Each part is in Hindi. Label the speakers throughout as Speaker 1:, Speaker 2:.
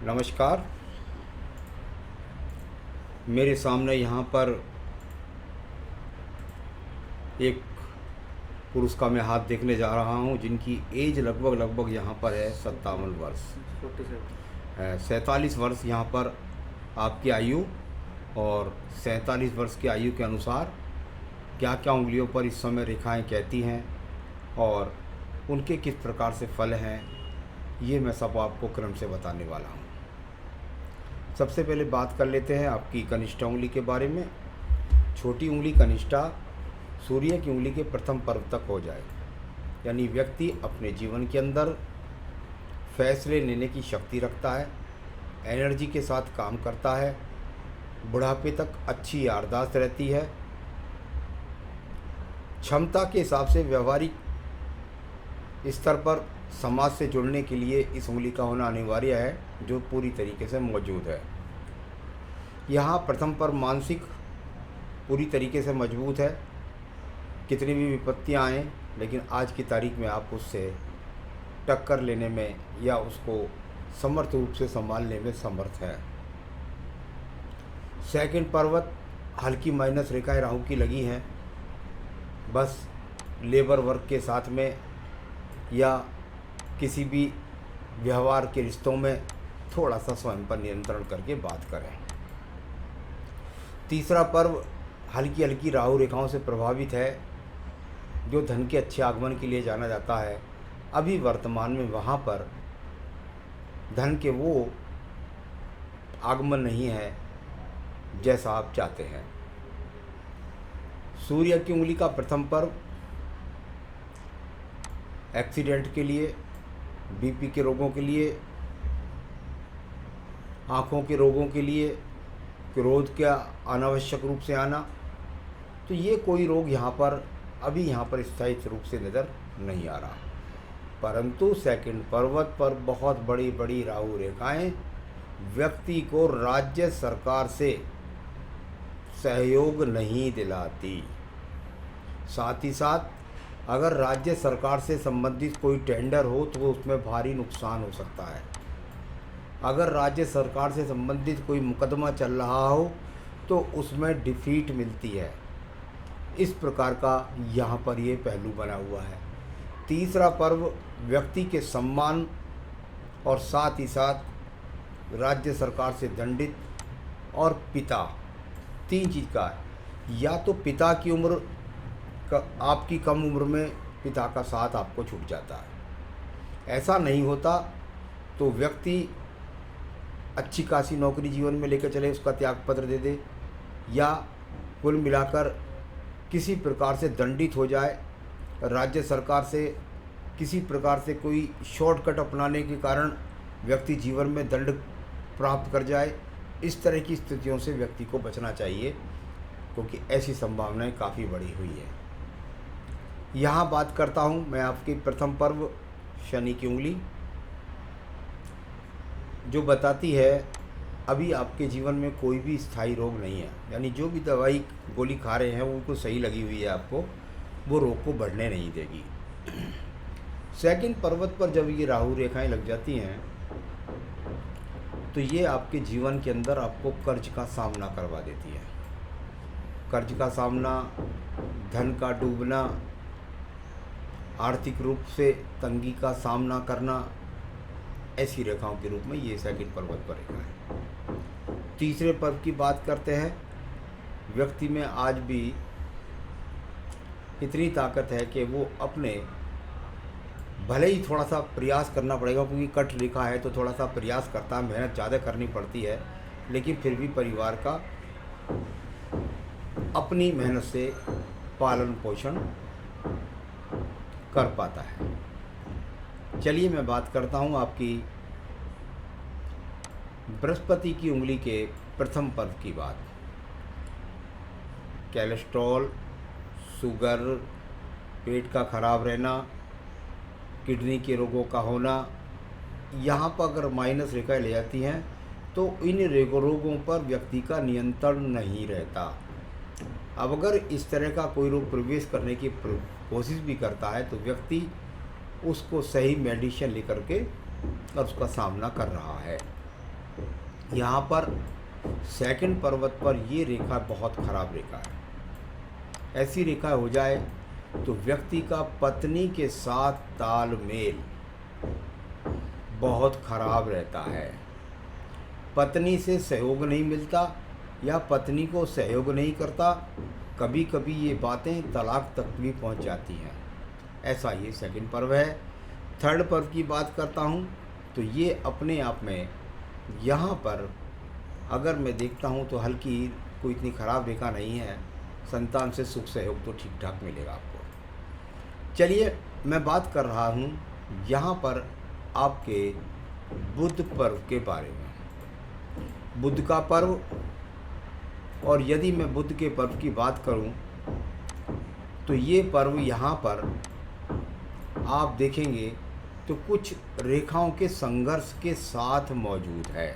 Speaker 1: नमस्कार। मेरे सामने यहाँ पर एक पुरुष का मैं हाथ देखने जा रहा हूँ जिनकी एज लगभग यहाँ पर है 57 वर्ष। 47 वर्ष यहाँ पर आपकी आयु, और 47 वर्ष की आयु के अनुसार क्या क्या उंगलियों पर इस समय रेखाएं कहती हैं और उनके किस प्रकार से फल हैं, ये मैं सब आपको क्रम से बताने वाला हूँ। सबसे पहले बात कर लेते हैं आपकी कनिष्ठा उंगली के बारे में। छोटी उंगली कनिष्ठा सूर्य की उंगली के प्रथम पर्व तक हो जाए, यानी व्यक्ति अपने जीवन के अंदर फैसले लेने की शक्ति रखता है, एनर्जी के साथ काम करता है, बुढ़ापे तक अच्छी याददाश्त रहती है, क्षमता के हिसाब से व्यवहारिक स्तर पर समाज से जुड़ने के लिए इस उंगली का होना अनिवार्य है, जो पूरी तरीके से मौजूद है। यहाँ प्रथम पर मानसिक पूरी तरीके से मजबूत है। कितनी भी विपत्तियाँ आएँ, लेकिन आज की तारीख में आप उससे टक्कर लेने में या उसको समर्थ रूप से संभालने में समर्थ है। सेकंड पर्वत हल्की माइनस रेखाएं राहु की लगी हैं, बस लेबर वर्क के साथ में या किसी भी व्यवहार के रिश्तों में थोड़ा सा स्वयं पर नियंत्रण करके बात करें। तीसरा पर्व हल्की हल्की राहु रेखाओं से प्रभावित है, जो धन के अच्छे आगमन के लिए जाना जाता है। अभी वर्तमान में वहाँ पर धन के वो आगमन नहीं है जैसा आप चाहते हैं। सूर्य की उंगली का प्रथम पर्व एक्सीडेंट के लिए, बीपी के रोगों के लिए, आँखों के रोगों के लिए, क्रोध का अनावश्यक रूप से आना, तो ये कोई रोग यहाँ पर स्थायी रूप से नज़र नहीं आ रहा। परंतु सेकंड पर्वत पर बहुत बड़ी बड़ी राहु रेखाएं व्यक्ति को राज्य सरकार से सहयोग नहीं दिलाती। साथ ही साथ अगर राज्य सरकार से संबंधित कोई टेंडर हो तो उसमें भारी नुकसान हो सकता है। अगर राज्य सरकार से संबंधित कोई मुकदमा चल रहा हो तो उसमें डिफीट मिलती है। इस प्रकार का यहाँ पर ये पहलू बना हुआ है। तीसरा पर्व व्यक्ति के सम्मान और साथ ही साथ राज्य सरकार से दंडित और पिता, तीन चीज़ का है। या तो पिता की उम्र का, आपकी कम उम्र में पिता का साथ आपको छूट जाता है। ऐसा नहीं होता तो व्यक्ति अच्छी खासी नौकरी जीवन में लेकर चले, उसका त्यागपत्र दे दे, या कुल मिलाकर किसी प्रकार से दंडित हो जाए, राज्य सरकार से किसी प्रकार से कोई शॉर्टकट अपनाने के कारण व्यक्ति जीवन में दंड प्राप्त कर जाए। इस तरह की स्थितियों से व्यक्ति को बचना चाहिए, क्योंकि ऐसी संभावनाएं काफ़ी बढ़ी हुई है। यहाँ बात करता हूँ मैं आपकी प्रथम पर्व शनि की उंगली, जो बताती है अभी आपके जीवन में कोई भी स्थायी रोग नहीं है, यानी जो भी दवाई गोली खा रहे हैं वो उनको सही लगी हुई है, आपको वो रोग को बढ़ने नहीं देगी। सेकंड पर्वत पर जब ये राहु रेखाएं लग जाती हैं तो ये आपके जीवन के अंदर आपको कर्ज का सामना करवा देती है। कर्ज का सामना, धन का डूबना, आर्थिक रूप से तंगी का सामना करना, ऐसी रेखाओं के रूप में ये सेकंड पर्वत पर रेखा है। तीसरे पर्व की बात करते हैं। व्यक्ति में आज भी इतनी ताकत है कि वो अपने, भले ही थोड़ा सा प्रयास करना पड़ेगा क्योंकि कट रेखा है तो थोड़ा सा प्रयास करता है, मेहनत ज़्यादा करनी पड़ती है, लेकिन फिर भी परिवार का अपनी मेहनत से पालन पोषण कर पाता है। चलिए मैं बात करता हूँ आपकी बृहस्पति की उंगली के प्रथम पर्व की बात। कोलेस्ट्रॉल, शुगर, पेट का खराब रहना, किडनी के रोगों का होना, यहाँ पर अगर माइनस रेखाएं ले जाती हैं तो इन रोगों पर व्यक्ति का नियंत्रण नहीं रहता। अब अगर इस तरह का कोई रोग प्रवेश करने की कोशिश भी करता है तो व्यक्ति उसको सही मेडिसिन लेकर के और उसका सामना कर रहा है। यहाँ पर सेकंड पर्वत पर ये रेखा बहुत खराब रेखा है। ऐसी रेखा हो जाए तो व्यक्ति का पत्नी के साथ तालमेल बहुत खराब रहता है। पत्नी से सहयोग नहीं मिलता या पत्नी को सहयोग नहीं करता। कभी कभी ये बातें तलाक तक भी पहुंच जाती हैं। ऐसा ये सेकंड पर्व है। थर्ड पर्व की बात करता हूँ तो ये अपने आप में यहाँ पर अगर मैं देखता हूँ तो हल्की कोई इतनी ख़राब रेखा नहीं है। संतान से सुख सहयोग तो ठीक ठाक मिलेगा आपको। चलिए मैं बात कर रहा हूँ यहाँ पर आपके बुध पर्व के बारे में। बुध का पर्व, और यदि मैं बुध के पर्व की बात करूं तो ये पर्व यहाँ पर आप देखेंगे तो कुछ रेखाओं के संघर्ष के साथ मौजूद है।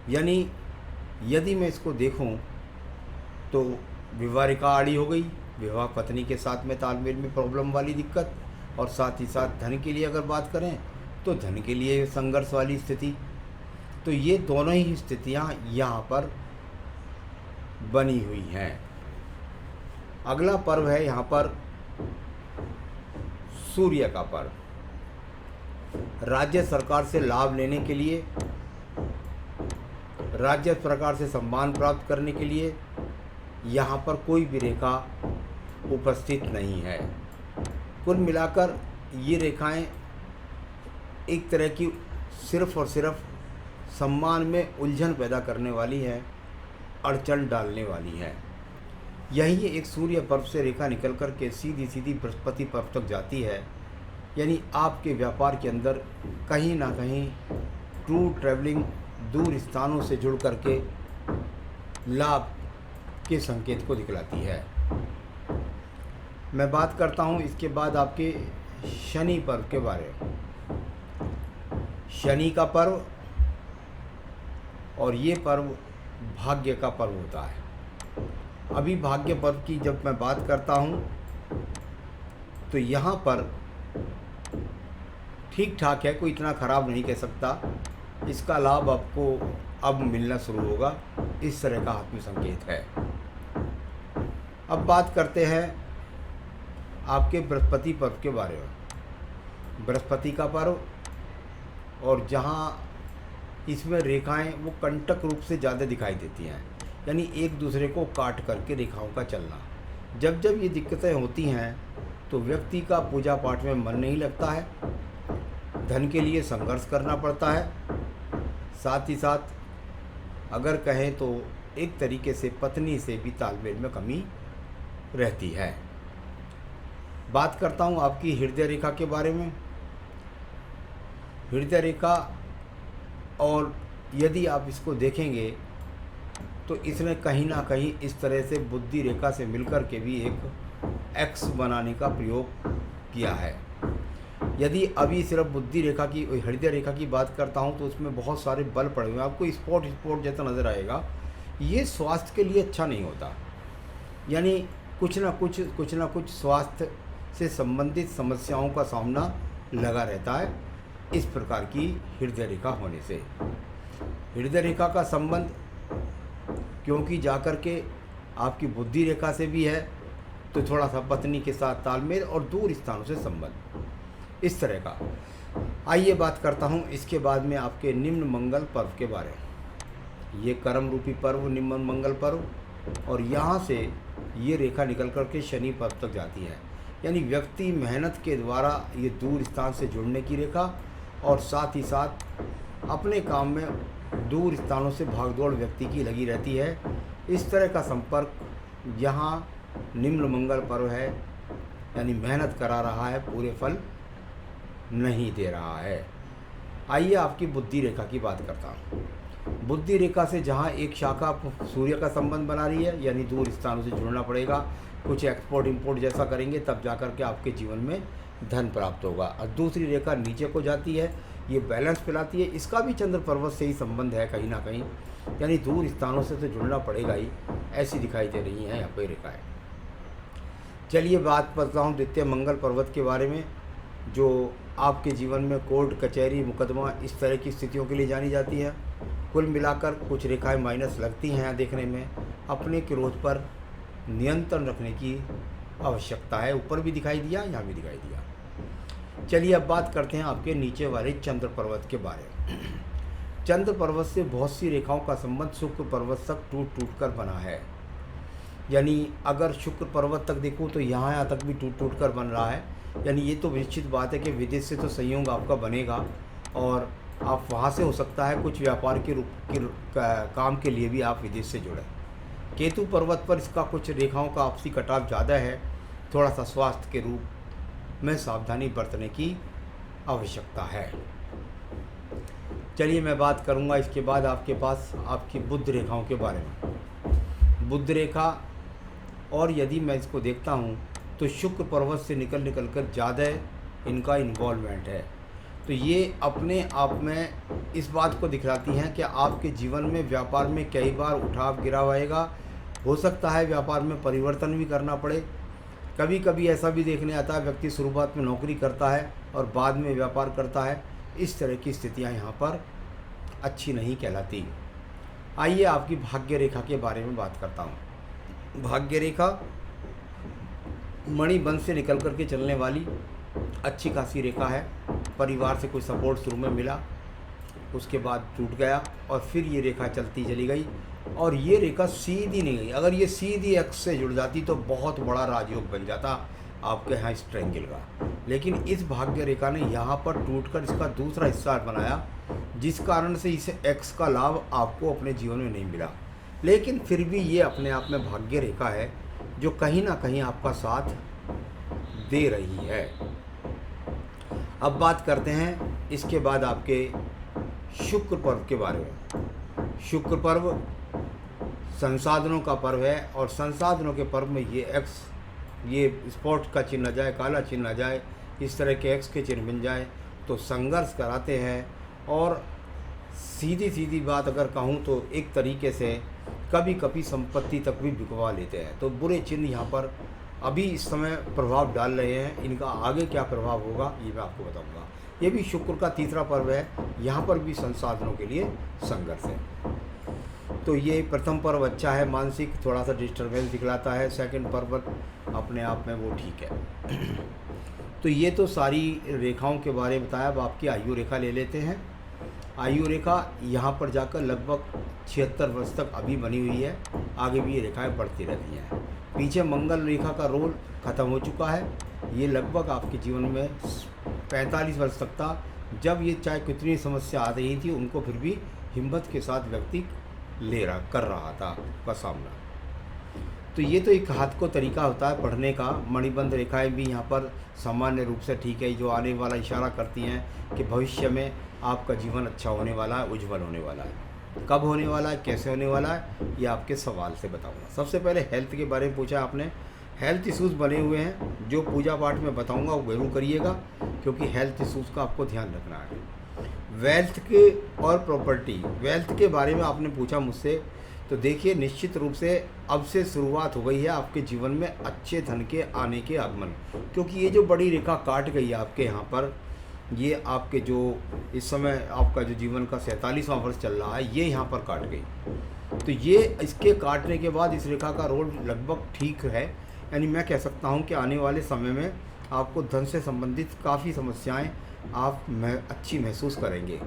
Speaker 1: यानी यदि मैं इसको देखूं तो विवाह रेखा आड़ी हो गई, विवाह पत्नी के साथ में तालमेल में प्रॉब्लम वाली दिक्कत, और साथ ही साथ धन के लिए अगर बात करें तो धन के लिए संघर्ष वाली स्थिति। तो ये दोनों ही स्थितियां यहाँ पर बनी हुई हैं। अगला पर्व है यहाँ पर सूर्य का पर्व। राज्य सरकार से लाभ लेने के लिए, राज्य सरकार से सम्मान प्राप्त करने के लिए यहाँ पर कोई भी रेखा उपस्थित नहीं है। कुल मिलाकर ये रेखाएं एक तरह की सिर्फ और सिर्फ सम्मान में उलझन पैदा करने वाली है, अड़चन डालने वाली है। यही एक सूर्य पर्व से रेखा निकल कर के सीधी सीधी बृहस्पति पर्व तक जाती है। यानी आपके व्यापार के अंदर कहीं ना कहीं टूर ट्रैवलिंग, दूर स्थानों से जुड़ करके लाभ के संकेत को दिखलाती है। मैं बात करता हूँ इसके बाद आपके शनि पर्व के बारे में। शनि का पर्व, और ये पर्व भाग्य का पर्व होता है। अभी भाग्य पर्व की जब मैं बात करता हूँ तो यहाँ पर ठीक ठाक है, कोई इतना ख़राब नहीं कह सकता। इसका लाभ आपको अब मिलना शुरू होगा, इस तरह का हाथ में संकेत है। अब बात करते हैं आपके बृहस्पति पर्व के बारे में। बृहस्पति का पर्व, और जहाँ इसमें रेखाएं वो कंटक रूप से ज़्यादा दिखाई देती हैं, यानी एक दूसरे को काट करके रेखाओं का चलना। जब जब ये दिक्कतें होती हैं तो व्यक्ति का पूजा पाठ में मन नहीं लगता है, धन के लिए संघर्ष करना पड़ता है। साथ ही साथ अगर कहें तो एक तरीके से पत्नी से भी तालमेल में कमी रहती है। बात करता हूँ आपकी हृदय रेखा के बारे में। हृदय रेखा, और यदि आप इसको देखेंगे तो इसने कहीं ना कहीं इस तरह से बुद्धि रेखा से मिलकर के भी एक एक्स बनाने का प्रयोग किया है। यदि अभी सिर्फ बुद्धि रेखा की, हृदय रेखा की बात करता हूं तो उसमें बहुत सारे बल पड़े हुए हैं, आपको स्पॉट जैसा नज़र आएगा। ये स्वास्थ्य के लिए अच्छा नहीं होता, यानी कुछ ना कुछ स्वास्थ्य से संबंधित समस्याओं का सामना लगा रहता है इस प्रकार की हृदय रेखा होने से। हृदय रेखा का संबंध क्योंकि जाकर के आपकी बुद्धि रेखा से भी है, तो थोड़ा सा पत्नी के साथ तालमेल और दूर स्थानों से संबंध, इस तरह का। आइए बात करता हूँ इसके बाद में आपके निम्न मंगल पर्व के बारे में। ये कर्म रूपी पर्व, निम्न मंगल पर्व, और यहाँ से ये रेखा निकल कर के शनि पर्व तक जाती है। यानी व्यक्ति मेहनत के द्वारा ये दूर स्थान से जुड़ने की रेखा, और साथ ही साथ अपने काम में दूर स्थानों से भागदौड़ व्यक्ति की लगी रहती है। इस तरह का संपर्क यहाँ निम्न मंगल पर्व है, यानी मेहनत करा रहा है, पूरे फल नहीं दे रहा है। आइए आपकी बुद्धि रेखा की बात करता हूँ। बुद्धि रेखा से जहाँ एक शाखा सूर्य का संबंध बना रही है, यानी दूर स्थानों से जुड़ना पड़ेगा, कुछ एक्सपोर्ट इंपोर्ट जैसा करेंगे तब जा कर के आपके जीवन में धन प्राप्त होगा। और दूसरी रेखा नीचे को जाती है, ये बैलेंस फैलाती है। इसका भी चंद्र पर्वत से ही संबंध है कहीं ना कहीं, यानी दूर स्थानों से तो जुड़ना पड़ेगा ही, ऐसी दिखाई दे रही हैं यहाँ पर रेखाएँ। चलिए बात करता हूँ द्वितीय मंगल पर्वत के बारे में, जो आपके जीवन में कोर्ट कचहरी मुकदमा इस तरह की स्थितियों के लिए जानी जाती है। कुल मिलाकर कुछ रेखाएं माइनस लगती हैं यहाँ देखने में। अपने क्रोध पर नियंत्रण रखने की आवश्यकता है। ऊपर भी दिखाई दिया, यहाँ भी दिखाई दिया। चलिए अब बात करते हैं आपके नीचे वाले चंद्र पर्वत के बारे में। चंद्र पर्वत से बहुत सी रेखाओं का संबंध शुक्र पर्वत तक टूट टूट कर बना है। यानी अगर शुक्र पर्वत तक देखूँ तो यहाँ तक भी टूट टूट कर बन रहा है। यानी ये तो निश्चित बात है कि विदेश से तो संयोग आपका बनेगा और आप वहाँ से हो सकता है कुछ व्यापार के काम के लिए भी आप विदेश से जुड़े। केतु पर्वत पर इसका कुछ रेखाओं का आपसी कटाव ज़्यादा है। थोड़ा सा स्वास्थ्य के रूप में सावधानी बरतने की आवश्यकता है। चलिए मैं बात करूंगा इसके बाद आपके पास आपकी बुध रेखाओं के बारे में। बुध रेखा और यदि मैं इसको देखता हूं तो शुक्र पर्वत से निकल कर ज़्यादा इनका इन्वॉल्वमेंट है। तो ये अपने आप में इस बात को दिखलाती हैं कि आपके जीवन में व्यापार में कई बार उठाव गिराव आएगा। हो सकता है व्यापार में परिवर्तन भी करना पड़े। कभी कभी ऐसा भी देखने आता है व्यक्ति शुरुआत में नौकरी करता है और बाद में व्यापार करता है। इस तरह की स्थितियां यहाँ पर अच्छी नहीं कहलाती। आइए आपकी भाग्य रेखा के बारे में बात करता हूँ। भाग्य रेखा मणिबंध से निकल कर के चलने वाली अच्छी खासी रेखा है। परिवार से कोई सपोर्ट शुरू में मिला, उसके बाद टूट गया और फिर ये रेखा चलती चली गई और ये रेखा सीधी नहीं गई। अगर ये सीधी एक्स से जुड़ जाती तो बहुत बड़ा राजयोग बन जाता आपके यहाँ इस ट्रायंगल का। लेकिन इस भाग्य रेखा ने यहाँ पर टूटकर इसका दूसरा हिस्सा बनाया, जिस कारण से इस एक्स का लाभ आपको अपने जीवन में नहीं मिला। लेकिन फिर भी ये अपने आप में भाग्य रेखा है जो कहीं ना कहीं आपका साथ दे रही है। अब बात करते हैं इसके बाद आपके शुक्र पर्व के बारे में। शुक्र पर्व संसाधनों का पर्व है और संसाधनों के पर्व में ये एक्स, ये स्पॉट का चिन्ह आ जाए, काला चिन्ह आ जाए, इस तरह के एक्स के चिन्ह बन जाए तो संघर्ष कराते हैं। और सीधी सीधी बात अगर कहूँ तो एक तरीके से कभी कभी संपत्ति तक भी बिकवा लेते हैं। तो बुरे चिन्ह यहाँ पर अभी इस समय प्रभाव डाल रहे हैं। इनका आगे क्या प्रभाव होगा ये मैं आपको बताऊंगा। ये भी शुक्र का तीसरा पर्व है, यहाँ पर भी संसाधनों के लिए संघर्ष है। तो ये प्रथम पर्व अच्छा है, मानसिक थोड़ा सा डिस्टर्बेंस दिखलाता है। सेकंड पर्व अपने आप में वो ठीक है। तो ये तो सारी रेखाओं के बारे में बताया। अब आपकी आयु रेखा ले लेते हैं। आयु रेखा यहाँ पर जाकर लगभग 76 वर्ष तक अभी बनी हुई है। आगे भी ये रेखाएं बढ़ती रहती हैं। पीछे मंगल रेखा का रोल ख़त्म हो चुका है। ये लगभग आपके जीवन में 45 वर्ष तक था, जब ये चाहे कितनी समस्या आ रही थी उनको फिर भी हिम्मत के साथ व्यक्ति कर रहा था का सामना। तो ये तो एक हाथ को तरीका होता है पढ़ने का। मणिबंध रेखाएं भी यहाँ पर सामान्य रूप से ठीक है, जो आने वाला इशारा करती हैं कि भविष्य में आपका जीवन अच्छा होने वाला है, उज्जवल होने वाला है। कब होने वाला है, कैसे होने वाला है, ये आपके सवाल से बताऊंगा। सबसे पहले हेल्थ के बारे में पूछा आपने। हेल्थ इश्यूज़ बने हुए हैं, जो पूजा पाठ में बताऊंगा वो जरूर करिएगा, क्योंकि हेल्थ इश्यूज़ का आपको ध्यान रखना है। वेल्थ के और प्रॉपर्टी, वेल्थ के बारे में आपने पूछा मुझसे, तो देखिए निश्चित रूप से अब से शुरुआत हो गई है आपके जीवन में अच्छे धन के आने के आगमन। क्योंकि ये जो बड़ी रेखा काट गई है आपके यहाँ पर, ये आपके जो इस समय आपका जो जीवन का 47वां वर्ष चल रहा है, ये यहाँ पर काट गई। तो ये इसके काटने के बाद इस रेखा का रोल लगभग ठीक है। यानी मैं कह सकता हूँ कि आने वाले समय में आपको धन से संबंधित काफ़ी समस्याएं आप अच्छी महसूस करेंगे।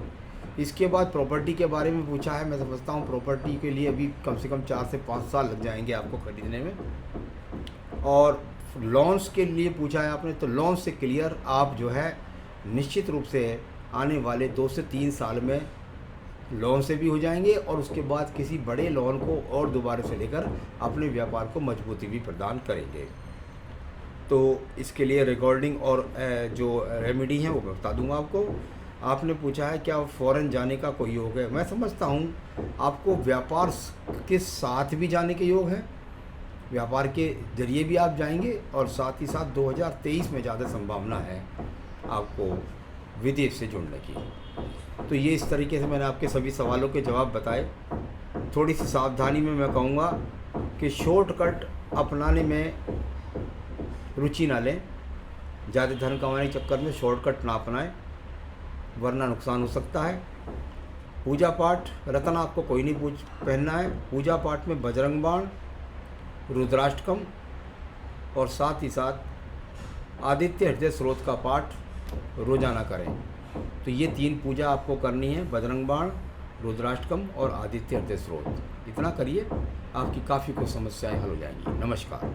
Speaker 1: इसके बाद प्रॉपर्टी के बारे में पूछा है। मैं समझता हूँ प्रॉपर्टी के लिए अभी कम से कम 4 से 5 साल लग जाएंगे आपको खरीदने में। और लोन्स के लिए पूछा है आपने, तो लोन से क्लियर आप जो है निश्चित रूप से आने वाले 2 से 3 साल में लोन से भी हो जाएंगे और उसके बाद किसी बड़े लोन को और दोबारा से लेकर अपने व्यापार को मजबूती भी प्रदान करेंगे। तो इसके लिए रिकॉर्डिंग और जो रेमेडी है वो मैं बता दूंगा आपको। आपने पूछा है क्या फॉरेन जाने का कोई योग है। मैं समझता हूँ आपको व्यापार के साथ भी जाने के योग हैं, व्यापार के जरिए भी आप जाएंगे और साथ ही साथ 2023 में ज़्यादा संभावना है आपको विदेश से जुड़ने की। तो ये इस तरीके से मैंने आपके सभी सवालों के जवाब बताए। थोड़ी सी सावधानी में मैं कहूँगा कि शॉर्टकट अपनाने में रुचि ना लें। ज़्यादा धन कमाने के चक्कर में शॉर्टकट ना अपनाएं, वरना नुकसान हो सकता है। पूजा पाठ रत्न आपको कोई नहीं पहनना है। पूजा पाठ में बजरंग बाण, रुद्राष्टकम और साथ ही साथ आदित्य हृदय स्रोत का पाठ रोजाना करें। तो ये 3 पूजा आपको करनी है, बजरंग बाण, रुद्राष्टकम और आदित्य हृदय स्रोत। इतना करिए, आपकी काफ़ी कुछ समस्याएं हल हो जाएंगी। नमस्कार।